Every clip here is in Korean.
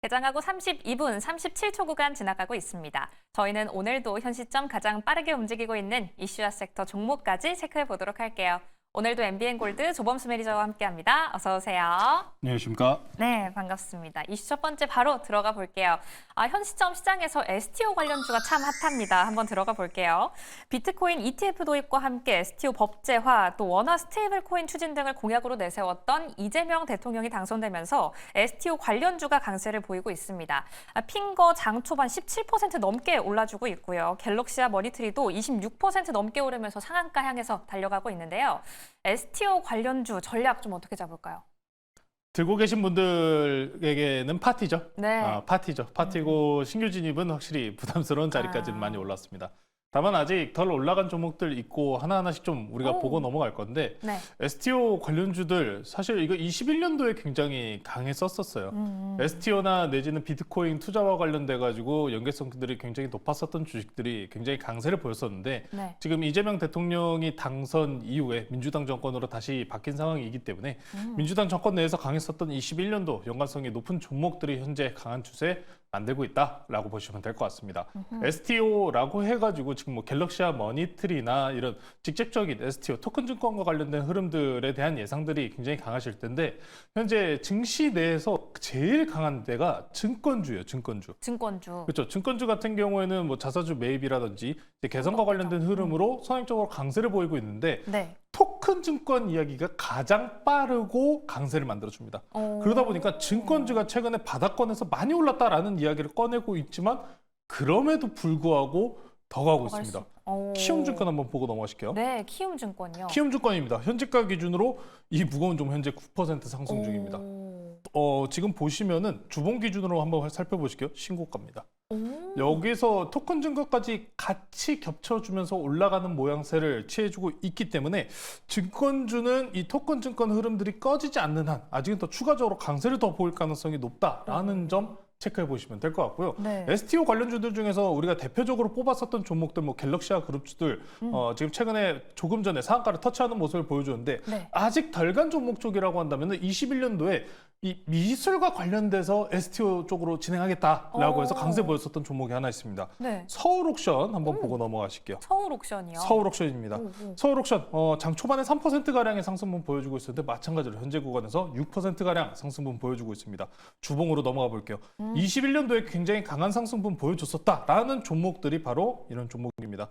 개장하고 32분 37초 구간 지나가고 있습니다. 저희는 오늘도 현 시점 가장 빠르게 움직이고 있는 이슈와 섹터 종목까지 체크해 보도록 할게요. 오늘도 MBN골드 조범수 매니저와 함께합니다. 어서 오세요. 안녕하십니까? 네, 반갑습니다. 이슈 첫 번째 바로 들어가 볼게요. 현 시점 시장에서 STO 관련주가 참 핫합니다. 한번 들어가 볼게요. 비트코인 ETF 도입과 함께 STO 법제화, 또 원화 스테이블 코인 추진 등을 공약으로 내세웠던 이재명 대통령이 당선되면서 STO 관련주가 강세를 보이고 있습니다. 핑거 장 초반 17% 넘게 올라주고 있고요. 갤럭시와 머니트리도 26% 넘게 오르면서 상한가 향해서 달려가고 있는데요. STO 관련주 전략 좀 어떻게 잡을까요? 들고 계신 분들에게는 파티죠. 네. 파티죠. 파티고 신규 진입은 확실히 부담스러운 자리까지는 많이 올랐습니다. 다만 아직 덜 올라간 종목들 있고 하나하나씩 좀 우리가 보고 넘어갈 건데 네. STO 관련주들 사실 이거 21년도에 굉장히 강했었어요. STO나 내지는 비트코인 투자와 관련돼 가지고 연계성들이 굉장히 높았었던 주식들이 굉장히 강세를 보였었는데 네. 지금 이재명 대통령이 당선 이후에 민주당 정권으로 다시 바뀐 상황이기 때문에 민주당 정권 내에서 강했었던 21년도 연관성이 높은 종목들이 현재 강한 추세 만들고 있다라고 보시면 될 것 같습니다. STO라고 해가지고 지금 뭐 갤럭시와 머니트리나 이런 직접적인 STO 토큰 증권과 관련된 흐름들에 대한 예상들이 굉장히 강하실 텐데 현재 증시 내에서 제일 강한 데가 증권주예요. 증권주. 그렇죠. 증권주 같은 경우에는 뭐 자사주 매입이라든지 이제 개선과 관련된 흐름으로 선행적으로 강세를 보이고 있는데 네. 토큰 증권 이야기가 가장 빠르고 강세를 만들어줍니다. 그러다 보니까 증권주가 최근에 바닥권에서 많이 올랐다라는 이야기를 꺼내고 있지만 그럼에도 불구하고 더 가고 있습니다. 키움증권 한번 보고 넘어가실게요. 네, 키움증권이요. 키움증권입니다. 현재가 기준으로 이 무거운 종 현재 9% 상승 중입니다. 지금 보시면은 주봉 기준으로 한번 살펴보실게요. 신고가입니다. 여기서 토큰 증거까지 같이 겹쳐주면서 올라가는 모양새를 취해주고 있기 때문에 증권주는 이 토큰 증권 흐름들이 꺼지지 않는 한 아직은 더 추가적으로 강세를 더 보일 가능성이 높다라는 점 체크해 보시면 될 것 같고요. 네. STO 관련주들 중에서 우리가 대표적으로 뽑았었던 종목들, 뭐 갤럭시와 그룹주들 지금 최근에 조금 전에 상한가를 터치하는 모습을 보여주는데 네. 아직 덜 간 종목 쪽이라고 한다면 21년도에 이 미술과 관련돼서 STO 쪽으로 진행하겠다라고 해서 강세 보였었던 종목이 하나 있습니다. 네. 서울옥션 한번 보고 넘어가실게요. 서울옥션이요. 서울옥션입니다. 서울옥션 장 초반에 3%가량의 상승분 보여주고 있었는데 마찬가지로 현재 구간에서 6%가량 상승분 보여주고 있습니다. 주봉으로 넘어가 볼게요. 21년도에 굉장히 강한 상승분 보여줬었다라는 종목들이 바로 이런 종목입니다.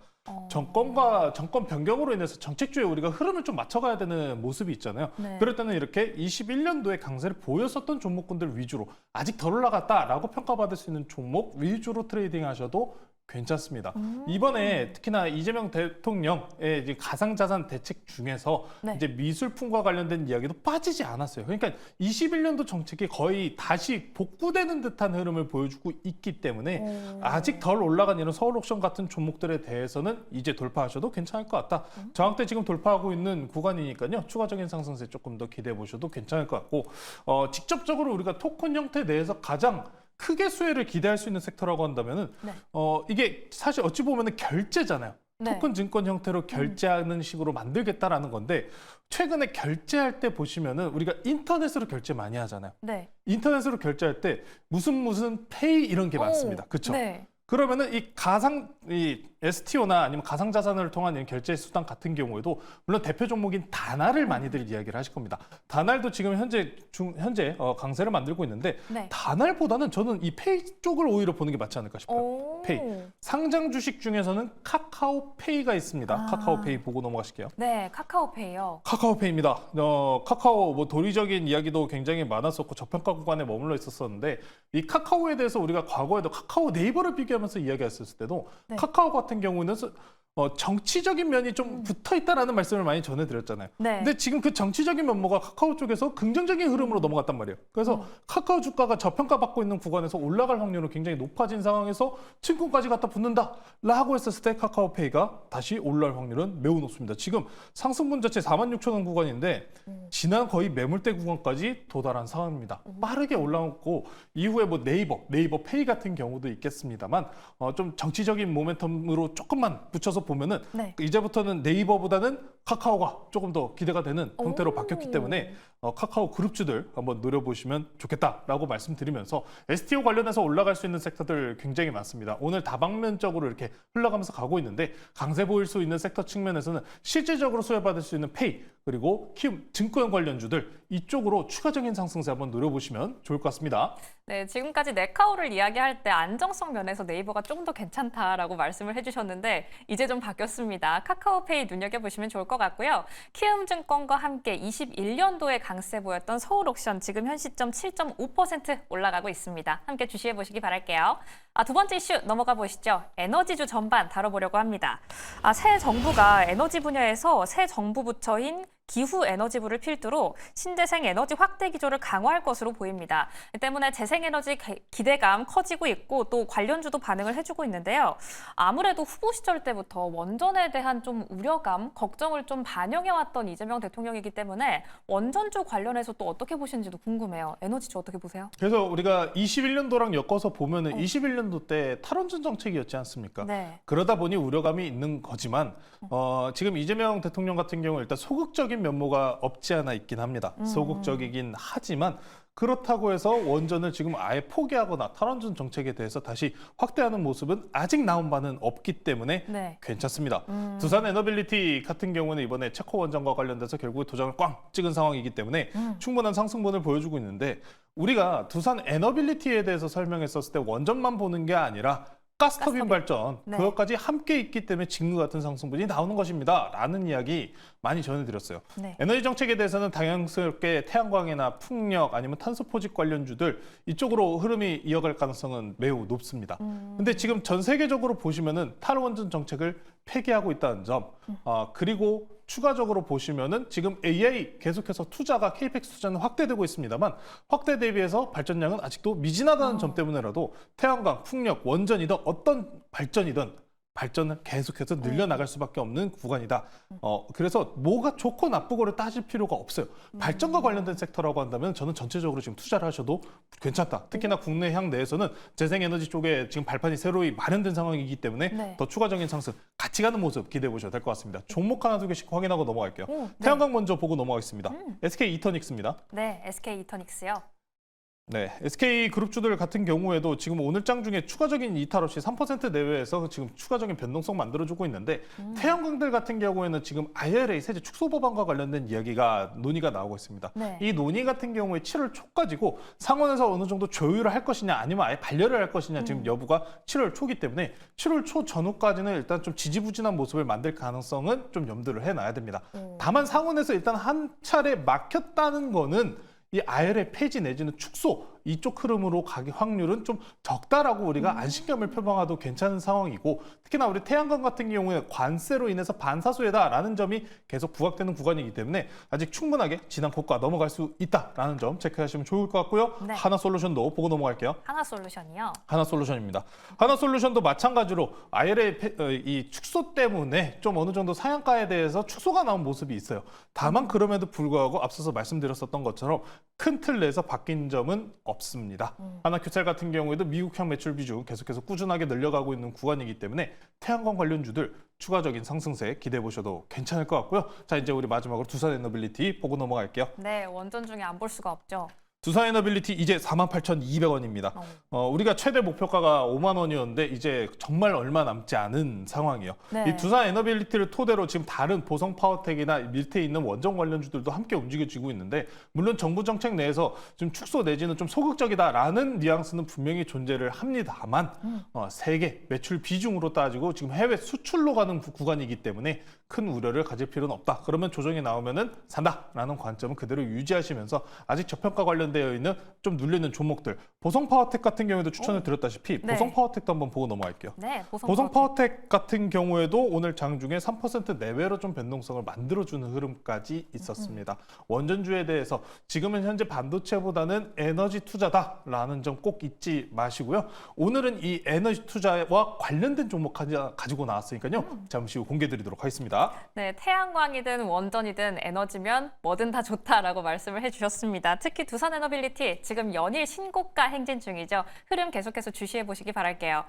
정권 변경으로 인해서 정책주에 우리가 흐름을 좀 맞춰가야 되는 모습이 있잖아요. 네. 그럴 때는 이렇게 21년도에 강세를 보였었던 종목군들 위주로 아직 덜 올라갔다라고 평가받을 수 있는 종목 위주로 트레이딩 하셔도 괜찮습니다. 이번에 특히나 이재명 대통령의 이제 가상자산 대책 중에서 네. 이제 미술품과 관련된 이야기도 빠지지 않았어요. 그러니까 21년도 정책이 거의 다시 복구되는 듯한 흐름을 보여주고 있기 때문에 아직 덜 올라간 이런 서울옥션 같은 종목들에 대해서는 이제 돌파하셔도 괜찮을 것 같다. 저항대 지금 돌파하고 있는 구간이니까요. 추가적인 상승세 조금 더 기대해 보셔도 괜찮을 것 같고 직접적으로 우리가 토큰 형태 내에서 가장 크게 수혜를 기대할 수 있는 섹터라고 한다면은 네. 이게 사실 어찌 보면은 결제잖아요. 네. 토큰 증권 형태로 결제하는 식으로 만들겠다라는 건데 최근에 결제할 때 보시면은 우리가 인터넷으로 결제 많이 하잖아요. 네. 인터넷으로 결제할 때 무슨 페이 이런 게 많습니다. 그렇죠? 네. 그러면은 이 STO나 아니면 가상자산을 통한 이런 결제 수단 같은 경우에도 물론 대표 종목인 다날을 많이들 이야기를 하실 겁니다. 다날도 지금 현재 강세를 만들고 있는데 네. 다날보다는 저는 이 페이 쪽을 오히려 보는 게 맞지 않을까 싶어요. 페이. 상장 주식 중에서는 카카오페이가 있습니다. 카카오페이 보고 넘어가실게요. 네, 카카오페이요. 카카오페이입니다. 카카오 뭐 도리적인 이야기도 굉장히 많았었고 저평가 구간에 머물러 있었었는데 이 카카오에 대해서 우리가 과거에도 카카오 네이버를 비교하면서 이야기했을 때도 네. 카카오 같은 경우는 정치적인 면이 좀 붙어 있다라는 말씀을 많이 전해드렸잖아요. 네. 근데 지금 그 정치적인 면모가 카카오 쪽에서 긍정적인 흐름으로 넘어갔단 말이에요. 그래서 카카오 주가가 저평가받고 있는 구간에서 올라갈 확률은 굉장히 높아진 상황에서 친구까지 갖다 붙는다라고 했었을 때 카카오페이가 다시 올라갈 확률은 매우 높습니다. 지금 상승분 자체 46,000원 구간인데 지난 거의 매물대 구간까지 도달한 상황입니다. 빠르게 올라오고 이후에 뭐 네이버 페이 같은 경우도 있겠습니다만 좀 정치적인 모멘텀으로 조금만 붙여서 보면은 네. 이제부터는 네이버보다는 카카오가 조금 더 기대가 되는 형태로 오. 바뀌었기 때문에 카카오 그룹주들 한번 노려보시면 좋겠다라고 말씀드리면서 STO 관련해서 올라갈 수 있는 섹터들 굉장히 많습니다. 오늘 다방면적으로 이렇게 흘러가면서 가고 있는데 강세 보일 수 있는 섹터 측면에서는 실질적으로 수혜받을 수 있는 페이 그리고 키움 증권 관련주들 이쪽으로 추가적인 상승세 한번 노려보시면 좋을 것 같습니다. 네, 지금까지 네카오를 이야기할 때 안정성 면에서 네이버가 좀 더 괜찮다라고 말씀을 해주셨는데 이제 좀 바뀌었습니다. 카카오페이 눈여겨보시면 좋을 것 같고요. 키움증권과 함께 21년도에 강세 보였던 서울옥션 지금 현 시점 7.5% 올라가고 있습니다. 함께 주시해보시기 바랄게요. 두 번째 이슈 넘어가 보시죠. 에너지주 전반 다뤄보려고 합니다. 새 정부가 에너지 분야에서 새 정부 부처인 기후에너지부를 필두로 신재생 에너지 확대 기조를 강화할 것으로 보입니다. 때문에 재생에너지 기대감 커지고 있고 또 관련주도 반응을 해주고 있는데요. 아무래도 후보 시절 때부터 원전에 대한 좀 우려감, 걱정을 좀 반영해왔던 이재명 대통령이기 때문에 원전주 관련해서 또 어떻게 보시는지도 궁금해요. 에너지주 어떻게 보세요? 그래서 우리가 21년도랑 엮어서 보면은 21년도 때 탈원전 정책이었지 않습니까? 네. 그러다 보니 우려감이 있는 거지만 지금 이재명 대통령 같은 경우 일단 소극적인 면모가 없지 않아 있긴 합니다. 소극적이긴 하지만 그렇다고 해서 원전을 지금 아예 포기하거나 탈원전 정책에 대해서 다시 확대하는 모습은 아직 나온 바는 없기 때문에 네. 괜찮습니다. 두산 에너빌리티 같은 경우는 이번에 체코 원전과 관련돼서 결국 도장을 꽝 찍은 상황이기 때문에 충분한 상승분을 보여주고 있는데 우리가 두산 에너빌리티에 대해서 설명했었을 때 원전만 보는 게 아니라 가스터빈 발전 네. 그것까지 함께 있기 때문에 직무 같은 상승분이 나오는 것입니다. 라는 이야기 많이 전해드렸어요. 네. 에너지 정책에 대해서는 당연스럽게 태양광이나 풍력 아니면 탄소 포집 관련주들 이쪽으로 흐름이 이어갈 가능성은 매우 높습니다. 근데 지금 전 세계적으로 보시면은 탈원전 정책을 폐기하고 있다는 점 그리고 추가적으로 보시면은 지금 AI 계속해서 투자가 KPX 투자는 확대되고 있습니다만 확대 대비해서 발전량은 아직도 미진하다는 점 때문에라도 태양광, 풍력, 원전이든 어떤 발전을 계속해서 늘려나갈 수밖에 없는 구간이다. 그래서 뭐가 좋고 나쁘고를 따질 필요가 없어요. 발전과 관련된 섹터라고 한다면 저는 전체적으로 지금 투자를 하셔도 괜찮다. 특히나 국내 향 내에서는 재생에너지 쪽에 지금 발판이 새로이 마련된 상황이기 때문에 네. 더 추가적인 상승, 같이 가는 모습 기대해 보셔도 될 것 같습니다. 종목 하나 두 개씩 확인하고 넘어갈게요. 네. 태양광 먼저 보고 넘어가겠습니다. SK 이터닉스입니다. 네, SK 이터닉스요. 네, SK 그룹주들 같은 경우에도 지금 오늘 장 중에 추가적인 이탈 없이 3% 내외에서 지금 추가적인 변동성 만들어주고 있는데 태양광들 같은 경우에는 지금 IRA 세제 축소 법안과 관련된 이야기가 논의가 나오고 있습니다. 네. 이 논의 같은 경우에 7월 초까지고 상원에서 어느 정도 조율을 할 것이냐 아니면 아예 반려를 할 것이냐 지금 여부가 7월 초기 때문에 7월 초 전후까지는 일단 좀 지지부진한 모습을 만들 가능성은 좀 염두를 해놔야 됩니다. 다만 상원에서 일단 한 차례 막혔다는 거는 이 IRA 폐지 내지는 축소 이쪽 흐름으로 가기 확률은 좀 적다라고 우리가 안심감을 표방해도 괜찮은 상황이고 특히나 우리 태양광 같은 경우에 관세로 인해서 반사수혜다라는 점이 계속 부각되는 구간이기 때문에 아직 충분하게 지난 고가 넘어갈 수 있다라는 점 체크하시면 좋을 것 같고요. 네. 하나솔루션도 보고 넘어갈게요. 하나솔루션이요. 하나솔루션입니다. 하나솔루션도 마찬가지로 IRA 이 축소 때문에 좀 어느 정도 상한가에 대해서 축소가 나온 모습이 있어요. 다만 그럼에도 불구하고 앞서서 말씀드렸었던 것처럼 큰 틀 내에서 바뀐 점은 없습니다. 하나큐셀 같은 경우에도 미국향 매출 비중 계속해서 꾸준하게 늘려가고 있는 구간이기 때문에 태양광 관련주들 추가적인 상승세 기대해 보셔도 괜찮을 것 같고요. 자, 이제 우리 마지막으로 두산에너빌리티 보고 넘어갈게요. 네, 원전 중에 안 볼 수가 없죠. 두산에너빌리티 이제 48,200원입니다. 우리가 최대 목표가가 5만 원이었는데 이제 정말 얼마 남지 않은 상황이에요. 네. 이 두산에너빌리티를 토대로 지금 다른 보성 파워텍이나 밑에 있는 원전 관련주들도 함께 움직여지고 있는데 물론 정부 정책 내에서 좀 축소 내지는 좀 소극적이다라는 뉘앙스는 분명히 존재를 합니다만 세계 매출 비중으로 따지고 지금 해외 수출로 가는 구간이기 때문에 큰 우려를 가질 필요는 없다. 그러면 조정이 나오면은 산다라는 관점은 그대로 유지하시면서 아직 저평가 관련되어 있는 좀 눌리는 종목들 보성 파워텍 같은 경우에도 추천을 드렸다시피 네. 보성 파워텍도 한번 보고 넘어갈게요. 네, 보성 파워텍 같은 경우에도 오늘 장중에 3% 내외로 좀 변동성을 만들어주는 흐름까지 있었습니다. 원전주에 대해서 지금은 현재 반도체보다는 에너지 투자다라는 점 꼭 잊지 마시고요. 오늘은 이 에너지 투자와 관련된 종목 가지고 나왔으니까요. 잠시 후 공개드리도록 하겠습니다. 네, 태양광이든 원전이든 에너지면 뭐든 다 좋다라고 말씀을 해주셨습니다. 특히 두산 에너빌리티 지금 연일 신고가 행진 중이죠. 흐름 계속해서 주시해 보시기 바랄게요.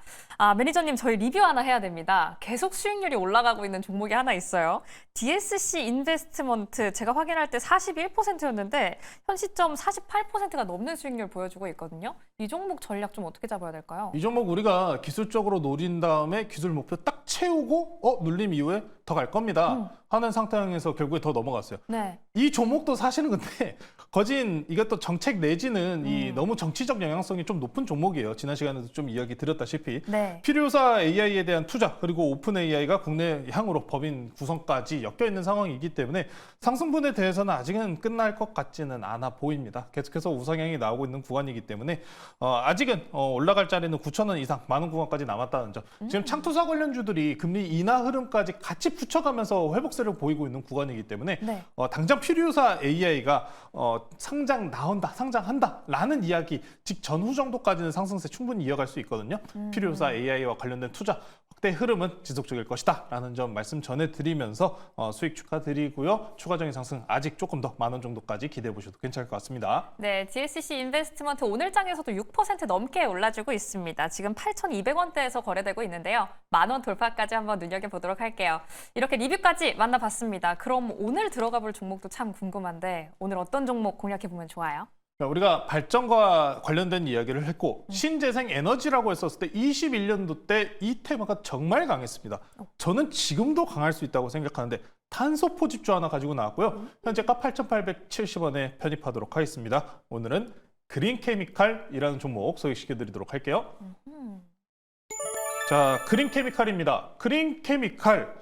매니저님 저희 리뷰 하나 해야 됩니다. 계속 수익률이 올라가고 있는 종목이 하나 있어요. DSC 인베스트먼트 제가 확인할 때 41%였는데 현 시점 48%가 넘는 수익률 보여주고 있거든요. 이 종목 전략 좀 어떻게 잡아야 될까요? 이 종목 우리가 기술적으로 노린 다음에 기술 목표 딱 채우고 눌림 이후에 더 갈 겁니다 하는 상태에서 결국에 더 넘어갔어요. 네. 이 종목도 사실은 근데 거진 이것도 정책 내지는 이 너무 정치적 영향성이 좀 높은 종목이에요. 지난 시간에도 좀 이야기 드렸다시피 네. 필요사 AI에 대한 투자 그리고 오픈 AI가 국내 향으로 법인 구성까지 엮여 있는 상황이기 때문에 상승분에 대해서는 아직은 끝날 것 같지는 않아 보입니다. 계속해서 우상향이 나오고 있는 구간이기 때문에 아직은 올라갈 자리는 9,000원 이상 많은 구간까지 남았다는 점. 지금 창투사 관련주들이 금리 인하 흐름까지 같이 붙여가면서 회복세를 보이고 있는 구간이기 때문에 네. 당장 필요사 AI가 상장 나온다, 상장한다라는 이야기 직전후 정도까지는 상승세 충분히 이어갈 수 있거든요. 필요사 AI와 관련된 투자 확대 흐름은 지속적일 것이다라는 점 말씀 전해드리면서 수익 축하드리고요. 추가적인 상승 아직 조금 더 10,000원 정도까지 기대해 보셔도 괜찮을 것 같습니다. 네, DSC 인베스트먼트 오늘장에서도 6% 넘게 올라주고 있습니다. 지금 8,200원대에서 거래되고 있는데요. 10,000원 돌파까지 한번 눈여겨보도록 할게요. 이렇게 리뷰까지 만나봤습니다. 그럼 오늘 들어가 볼 종목도 참 궁금한데 오늘 어떤 종목 공략해보면 좋아요? 우리가 발전과 관련된 이야기를 했고 신재생 에너지라고 했었을 때 21년도 때 이 테마가 정말 강했습니다. 저는 지금도 강할 수 있다고 생각하는데 탄소 포집주 하나 가지고 나왔고요. 현재가 8,870원에 편입하도록 하겠습니다. 오늘은 그린케미칼이라는 종목 소개시켜드리도록 할게요. 자, 그린케미칼입니다. 그린케미칼.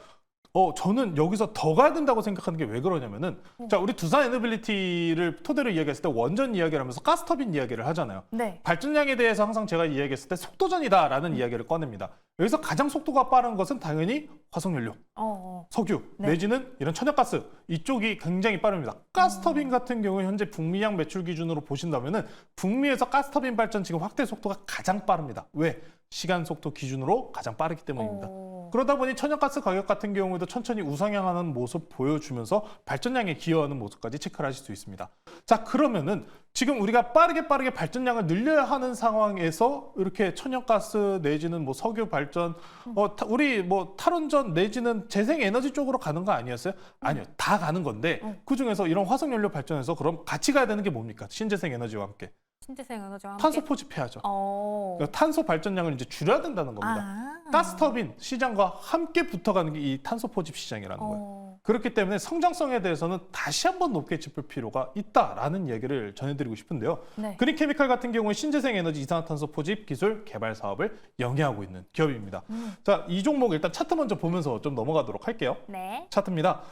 저는 여기서 더 가야 된다고 생각하는 게 왜 그러냐면은 자, 우리 두산 에너빌리티를 토대로 이야기했을 때 원전 이야기를 하면서 가스터빈 이야기를 하잖아요. 네. 발전량에 대해서 항상 제가 이야기했을 때 속도전이다라는 이야기를 꺼냅니다. 여기서 가장 속도가 빠른 것은 당연히 화석연료, 석유, 네. 내지는 이런 천연가스 이쪽이 굉장히 빠릅니다. 가스터빈 같은 경우 현재 북미향 매출 기준으로 보신다면은 북미에서 가스터빈 발전 지금 확대 속도가 가장 빠릅니다. 왜? 시간 속도 기준으로 가장 빠르기 때문입니다. 그러다 보니 천연가스 가격 같은 경우에도 천천히 우상향하는 모습 보여주면서 발전량에 기여하는 모습까지 체크를 하실 수 있습니다. 자, 그러면은 지금 우리가 빠르게 발전량을 늘려야 하는 상황에서 이렇게 천연가스 내지는 뭐 석유 발전, 우리 뭐 탈원전 내지는 재생에너지 쪽으로 가는 거 아니었어요? 아니요, 다 가는 건데 그 중에서 이런 화석연료 발전에서 그럼 같이 가야 되는 게 뭡니까? 신재생 에너지와 함께. 신재생 에너지와 함께? 탄소 포집해야죠. 그러니까 탄소 발전량을 이제 줄여야 된다는 겁니다. 가스터빈 시장과 함께 붙어가는 게 이 탄소 포집 시장이라는 거예요. 그렇기 때문에 성장성에 대해서는 다시 한번 높게 짚을 필요가 있다라는 얘기를 전해드리고 싶은데요. 네. 그린케미칼 같은 경우는 신재생 에너지 이산화탄소 포집 기술 개발 사업을 영위하고 있는 기업입니다. 자, 이 종목 일단 차트 먼저 보면서 좀 넘어가도록 할게요. 네. 차트입니다.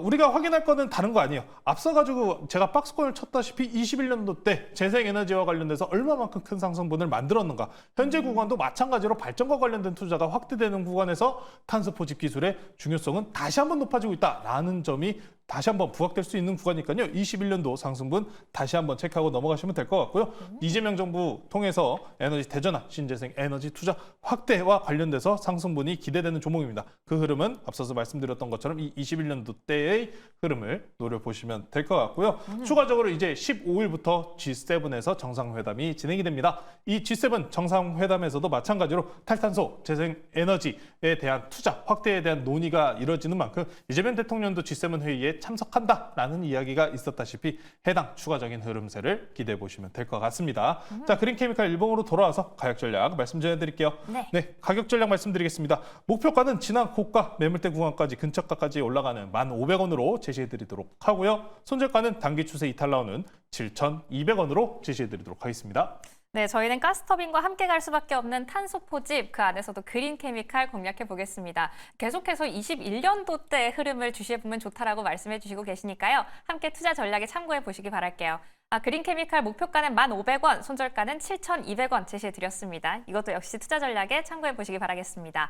우리가 확인할 거는 다른 거 아니에요. 앞서가지고 제가 박스권을 쳤다시피 21년도 때 재생에너지와 관련돼서 얼마만큼 큰 상승분을 만들었는가. 현재 구간도 마찬가지로 발전과 관련된 투자가 확대되는 구간에서 탄소 포집 기술의 중요성은 다시 한번 높아지고 있다라는 점이 다시 한번 부각될 수 있는 구간이니까요. 21년도 상승분 다시 한번 체크하고 넘어가시면 될 것 같고요. 이재명 정부 통해서 에너지 대전환, 신재생 에너지 투자 확대와 관련돼서 상승분이 기대되는 종목입니다. 그 흐름은 앞서서 말씀드렸던 것처럼 이 21년도 때의 흐름을 노려보시면 될 것 같고요. 추가적으로 이제 15일부터 G7에서 정상회담이 진행이 됩니다. 이 G7 정상회담에서도 마찬가지로 탈탄소, 재생 에너지에 대한 투자 확대에 대한 논의가 이뤄지는 만큼 이재명 대통령도 G7 회의에 참석한다라는 이야기가 있었다시피 해당 추가적인 흐름세를 기대해 보시면 될 것 같습니다. 자, 그린케미칼 일봉으로 돌아와서 가격 전략 말씀 전해드릴게요. 네. 가격 전략 말씀드리겠습니다. 목표가는 지난 고가 매물대 구간까지 근처가까지 올라가는 1,500원으로 제시해드리도록 하고요. 손절가는 단기 추세 이탈 나오는 7,200원으로 제시해드리도록 하겠습니다. 네, 저희는 가스터빈과 함께 갈 수밖에 없는 탄소 포집, 그 안에서도 그린케미칼 공략해 보겠습니다. 계속해서 21년도 때 흐름을 주시해보면 좋다라고 말씀해 주시고 계시니까요. 함께 투자 전략에 참고해 보시기 바랄게요. 그린케미칼 목표가는 1,500원, 손절가는 7,200원 제시해 드렸습니다. 이것도 역시 투자 전략에 참고해 보시기 바라겠습니다.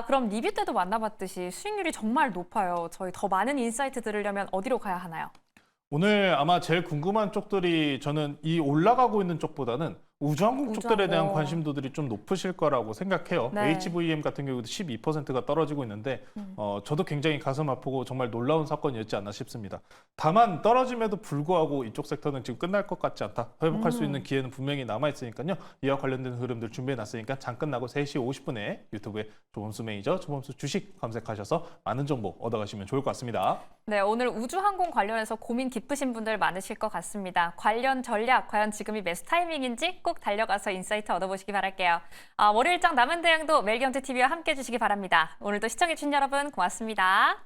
그럼 리뷰 때도 만나봤듯이 수익률이 정말 높아요. 저희 더 많은 인사이트 들으려면 어디로 가야 하나요? 오늘 아마 제일 궁금한 쪽들이 저는 이 올라가고 있는 쪽보다는 우주항공 쪽들에 대한 우주항공. 관심도들이 좀 높으실 거라고 생각해요. 네. HVM 같은 경우도 12%가 떨어지고 있는데 저도 굉장히 가슴 아프고 정말 놀라운 사건이었지 않나 싶습니다. 다만 떨어짐에도 불구하고 이쪽 섹터는 지금 끝날 것 같지 않다. 회복할 수 있는 기회는 분명히 남아있으니까요. 이와 관련된 흐름들 준비해놨으니까 장 끝나고 3시 50분에 유튜브에 조범수 매니저, 조범수 주식 검색하셔서 많은 정보 얻어가시면 좋을 것 같습니다. 네, 오늘 우주항공 관련해서 고민 깊으신 분들 많으실 것 같습니다. 관련 전략, 과연 지금이 매수 타이밍인지 꼭 달려가서 인사이트 얻어보시기 바랄게요. 월요일장 남은 대응도 멜기언트 TV와 함께 해주시기 바랍니다. 오늘도 시청해주신 여러분 고맙습니다.